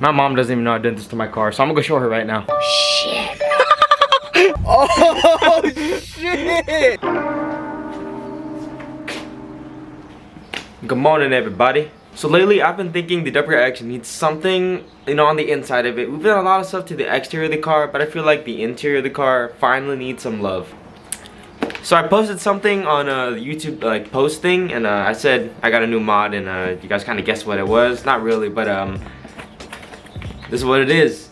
My mom doesn't even know I did this to my car, so I'm gonna go show her right now. Shit. Oh shit. Good morning, everybody. So lately, I've been thinking the WRX needs something, you know, on the inside of it. We've done a lot of stuff to the exterior of the car, but I feel like the interior of the car finally needs some love. So I posted something on a YouTube like post thing, and I said I got a new mod, and you guys kind of guessed what it was. Not really, but this is what it is.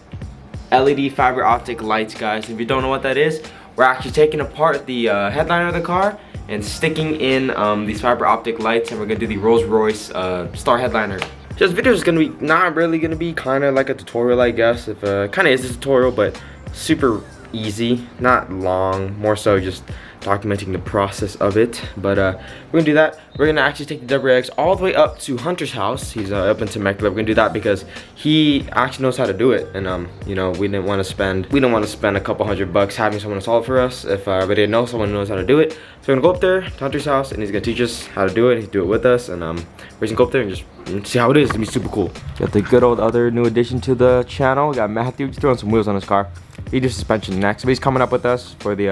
LED fiber optic lights, guys. If you don't know what that is, we're actually taking apart the headliner of the car and sticking in these fiber optic lights, and we're gonna do the Rolls Royce star headliner. This video is gonna be not really gonna be kind of like a tutorial, I guess. If kind of is a tutorial, but super easy, not long, more so just documenting the process of it. But we're gonna do that. We're gonna actually take the WRX all the way up to Hunter's house. He's up in Temecula. We're gonna do that because he actually knows how to do it, and you know, we didn't want to spend a couple $100 having someone install it for us if we didn't know someone who knows how to do it. So we're gonna go up there to Hunter's house, and he's gonna teach us how to do it. He's do it with us, and we're just gonna go up there and just see how it is. It's gonna be super cool. Got the good old other new addition to the channel. We got Matthew. He's throwing some wheels on his car. He did suspension next, so he's coming up with us for the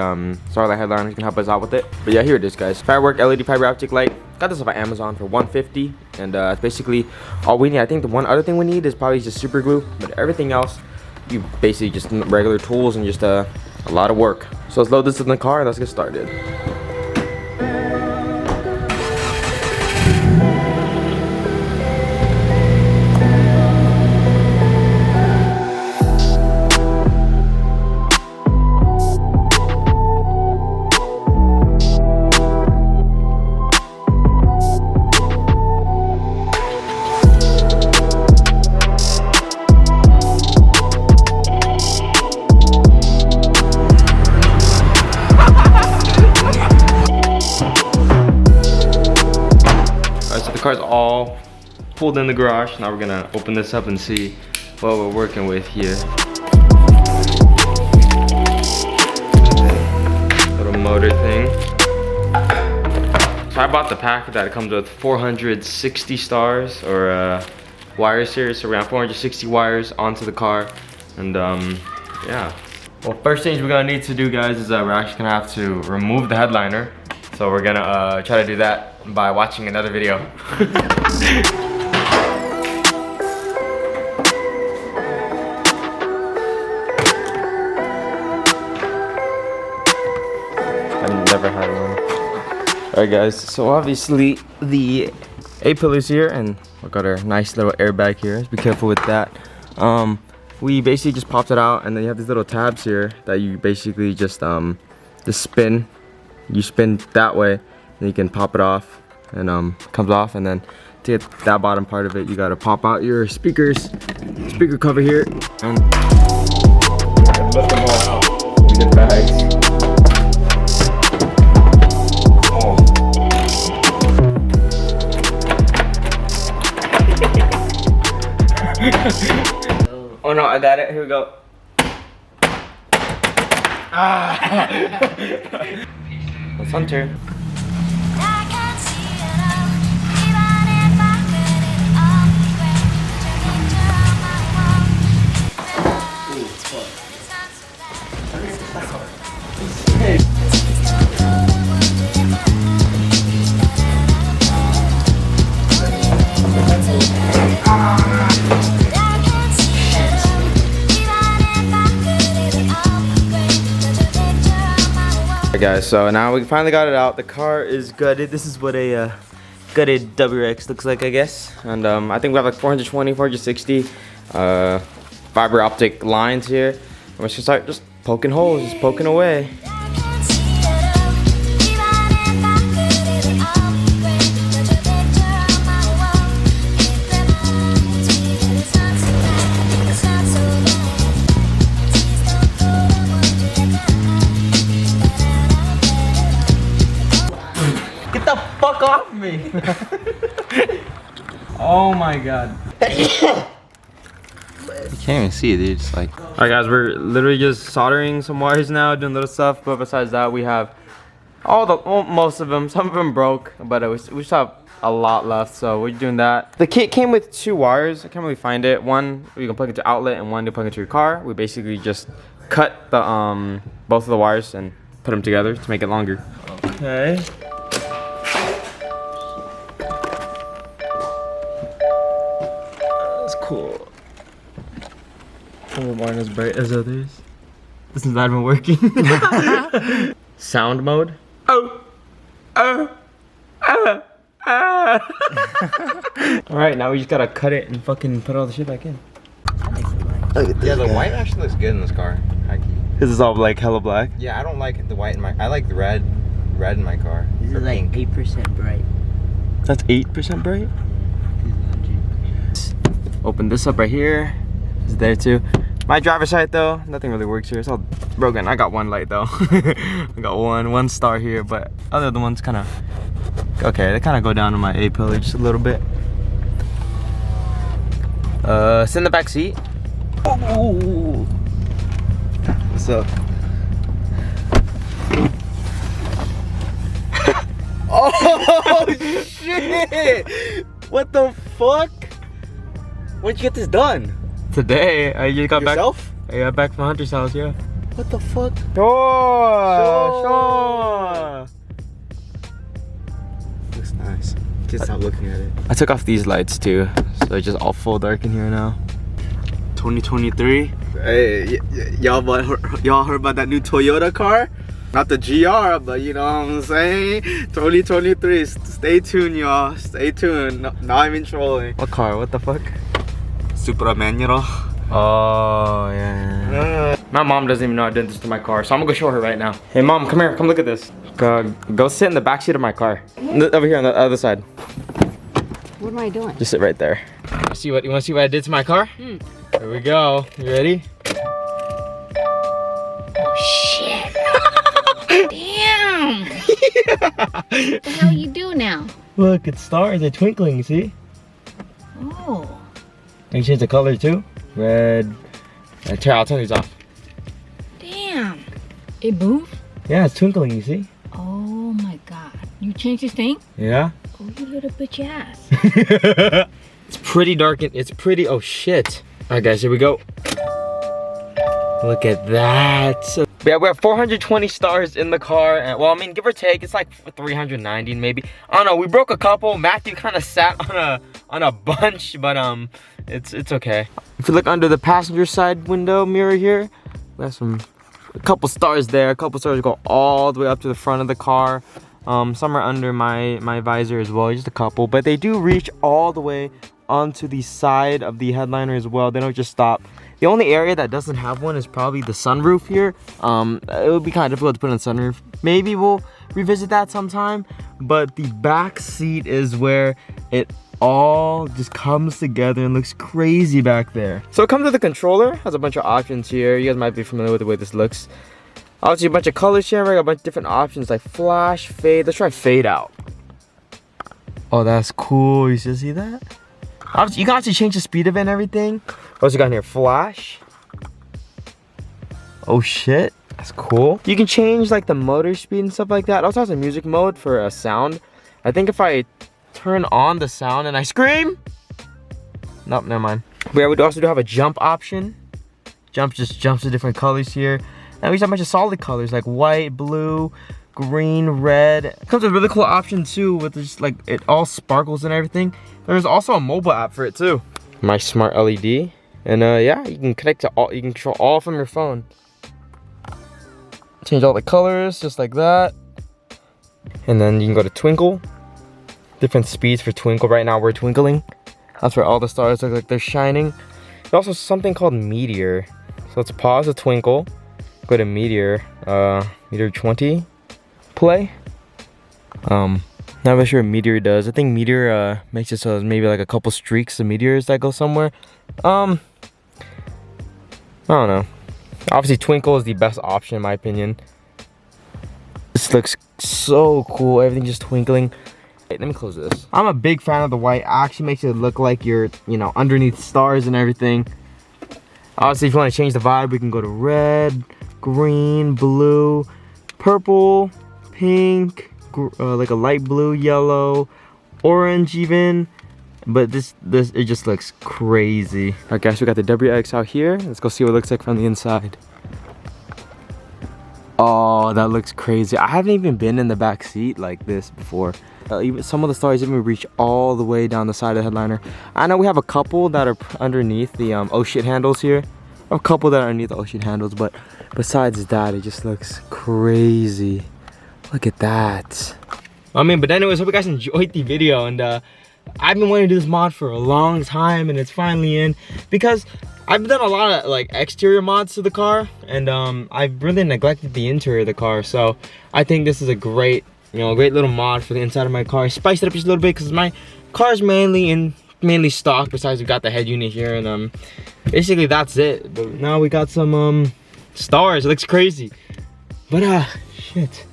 Starlight headliner. He can help us out with it. But yeah, here it is, guys. Firework LED fiber optic light. Got this off of Amazon for $150, and it's basically all we need. I think the one other thing we need is probably just super glue, but everything else, you basically just regular tools and just a lot of work. So let's load this in the car and let's get started. The car's all pulled in the garage. Now we're gonna open this up and see what we're working with here. Little motor thing. So I bought the pack that comes with 460 stars or wires here. So around 460 wires onto the car, and yeah. Well, first things we're gonna need to do, guys, is we're actually gonna have to remove the headliner. So we're gonna try to do that by watching another video. I've never had one. Alright guys, so obviously the A-pillar's here, and we got our nice little airbag here. Be careful with that. We basically just popped it out, and then you have these little tabs here that you basically just spin. You spin that way, and you can pop it off, and comes off. And then to get that bottom part of it, you gotta pop out your speaker cover here, and lift them all out in the bags. Oh no, I got it. Here we go. Ah. That's Hunter. Guys, so now we finally got it out. The car is gutted. This is what a gutted WRX looks like, I guess. And I think we have like 420, 460 fiber optic lines here. And we're just gonna start just poking holes, just poking away. Get the fuck off me! Oh my god. You can't even see it, dude. It's like. Alright guys, we're literally just soldering some wires now, doing little stuff, but besides that we have all the, well, most of them. Some of them broke, but we still have a lot left, so we're doing that. The kit came with 2 wires. I can't really find it. One you can plug into outlet and one to plug into your car. We basically just cut the both of the wires and put them together to make it longer. Okay. That's cool. Oh, aren't as bright as others. This is not even working. Sound mode. Alright, now we just gotta cut it and fucking put all the shit back in. Look at this. Yeah, the white actually looks good in this car. This is all like hella black. Yeah, I don't like the white in my. I like the red in my car. This is like 8% bright. That's 8% bright? Open this up right here. It's there too. My driver's side though, nothing really works here. It's all broken. I got one light though. I got one star here, but other the ones kind of okay. They kind of go down to my A pillar just a little bit. Sit in the back seat. Oh, what's up? Oh shit! What the fuck? When'd you get this done? Today. I just got Yourself? back. I got back from Hunter's house, yeah. What the fuck? Sure. Looks nice. Just stop looking at it. I took off these lights too, so it's just all full dark in here now. 2023. Hey, y'all heard about that new Toyota car? Not the GR, but you know what I'm saying? 2023. Stay tuned, y'all. Stay tuned. No, now I'm in trolling. What car? What the fuck? Supra manual. Oh yeah. My mom doesn't even know I did this to my car, so I'm gonna go show her right now. Hey mom, come here. Come look at this. Go sit in the back seat of my car. Over here on the other side. What am I doing? Just sit right there. You want to see what I did to my car? Here we go. You ready? Oh shit! Damn! What the hell you do now? Look, it's stars. They're twinkling. See? Oh. You can change the color too. Red. I'll turn these off. Damn. It moved? Yeah, it's twinkling. You see? Oh my god. You changed this thing? Yeah. Oh, you little bitch ass. It's pretty dark and it's pretty. Oh shit! All right, guys, here we go. Look at that. Yeah, we have 420 stars in the car. And, well, I mean, give or take, it's like 390 maybe. I don't know. We broke a couple. Matthew kind of sat on a bunch, but it's okay. If you look under the passenger side window mirror here, we have a couple stars there. A couple stars go all the way up to the front of the car. Some are under my visor as well, just a couple, but they do reach all the way onto the side of the headliner as well. They don't just stop. The only area that doesn't have one is probably the sunroof here. It would be kind of difficult to put on the sunroof. Maybe we'll revisit that sometime, but the back seat is where it all just comes together and looks crazy back there. So it comes with a controller, has a bunch of options here. You guys might be familiar with the way this looks. Obviously a bunch of color sharing, a bunch of different options like flash, fade. Let's try fade out. Oh, that's cool. You see that? Obviously, you can actually change the speed of it and everything. What else you got in here? Flash. Oh shit, that's cool. You can change like the motor speed and stuff like that. It also has a music mode for a sound. I think if I turn on the sound and I scream. Nope, never mind. But yeah, we also do have a jump option. Just jumps to different colors here. And we have a bunch of solid colors like white, blue, green, red. It comes with a really cool option too with just like it all sparkles and everything. There's also a mobile app for it too. My smart LED. And yeah, you can connect to all, you can control all from your phone. Change all the colors just like that. And then you can go to twinkle. Different speeds for twinkle. Right now we're twinkling. That's where all the stars look like they're shining. There's also something called meteor. So let's pause the twinkle. Go to meteor, meteor 20, play. Not really sure what meteor does. I think meteor makes it so there's maybe like a couple streaks of meteors that go somewhere. I don't know. Obviously twinkle is the best option in my opinion. This looks so cool, everything just twinkling. Wait, let me close this. I'm a big fan of the white. It actually makes it look like you're, you know, underneath stars and everything. Obviously if you want to change the vibe, we can go to red, green, blue, purple, pink, like a light blue, yellow, orange even. But this it just looks crazy. All right, guys, we got the WX out here. Let's go see what it looks like from the inside. Oh, that looks crazy. I haven't even been in the back seat like this before. Even some of the stars even reach all the way down the side of the headliner. I know we have a couple that are underneath the oh shit handles here. A couple that are underneath the oh shit handles, but besides that, it just looks crazy. Look at that. I mean, but anyways, hope you guys enjoyed the video, and I've been wanting to do this mod for a long time, and it's finally in because I've done a lot of like exterior mods to the car, and I've really neglected the interior of the car. So I think this is a great, you know, great little mod for the inside of my car. Spice it up just a little bit because my car is mainly stock. Besides, we got the head unit here, and basically that's it. But now we got some stars. It looks crazy. But shit.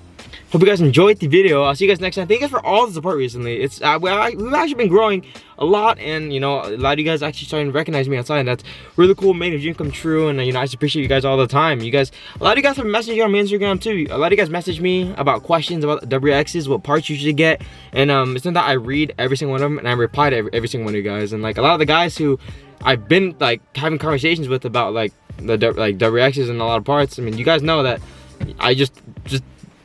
Hope you guys enjoyed the video. I'll see you guys next time. Thank you guys for all the support recently. It's we've actually been growing a lot, and you know, a lot of you guys actually starting to recognize me outside, and that's really cool. Made a dream come true, and you know, I just appreciate you guys all the time. You guys, a lot of you guys have messaged on my Instagram too. A lot of you guys message me about questions about WXs, what parts you should get, and it's not that I read every single one of them, and I reply to every single one of you guys. And like a lot of the guys who I've been like having conversations with about like the WXs and a lot of parts. I mean, you guys know that I just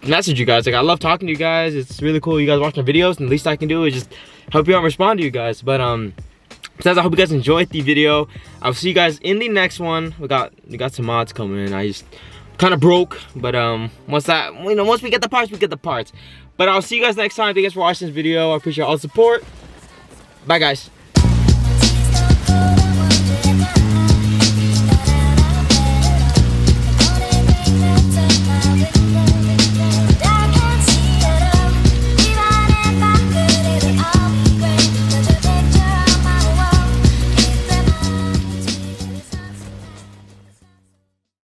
message you guys. Like, I love talking to you guys. It's really cool you guys watch my videos, and the least I can do is just help you out and respond to you guys. But besides, I hope you guys enjoyed the video. I'll see you guys in the next one. We got some mods coming in. I just kind of broke, but once we get the parts, we get the parts. But I'll see you guys next time. Thank you guys for watching this video. I appreciate all the support. Bye, guys.